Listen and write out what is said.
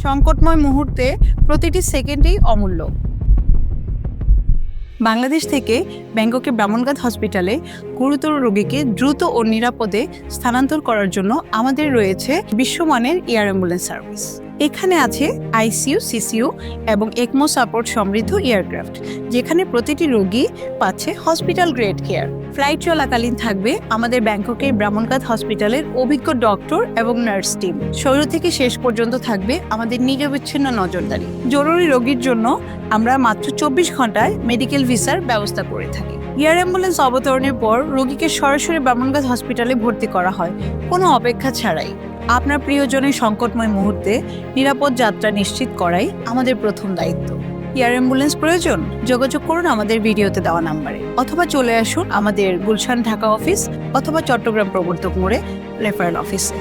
সংকটময় মুহূর্তে প্রতিটি সেকেন্ডেই অমূল্য। বাংলাদেশ থেকে ব্যাংককের ব্রাহ্মণঘাট হসপিটালে গুরুতর রোগীকে দ্রুত ও নিরাপদে স্থানান্তর করার জন্য আমাদের রয়েছে বিশ্বমানের এয়ার অ্যাম্বুলেন্স সার্ভিস। এখানে আছে আইসিইউ, সিসিইউ এবং একমো সাপোর্ট সমৃদ্ধ এয়ারক্রাফট, যেখানে প্রতিটি রোগী পাচ্ছে হসপিটাল গ্রেড কেয়ার। ফ্লাইট চলাকালীন থাকবে আমাদের ব্যাংককের ব্রাহ্মণঘাট হসপিটালের অভিজ্ঞ ডক্টর এবং নার্স টিম। শুরু থেকে শেষ পর্যন্ত থাকবে আমাদের নিরবিচ্ছিন্ন নজরদারি। জরুরি রোগীর জন্য আমরা মাত্র 24 ঘন্টায় মেডিকেল ভিসার ব্যবস্থা করে থাকি। এয়ার অ্যাম্বুলেন্স অবতরণের পর রোগীকে সরাসরি ব্রাহ্মণঘাট হসপিটালে ভর্তি করা হয়, কোনো অপেক্ষা ছাড়াই। আপনার প্রিয়জনের সংকটময় মুহূর্তে নিরাপদ যাত্রা নিশ্চিত করাই আমাদের প্রথম দায়িত্ব। এয়ার অ্যাম্বুলেন্স প্রয়োজন? যোগাযোগ করুন আমাদের ভিডিওতে দেওয়া নাম্বারে, অথবা চলে আসুন আমাদের গুলশান ঢাকা অফিস অথবা চট্টগ্রাম প্রবর্তক মোড়ে রেফারেল অফিসে।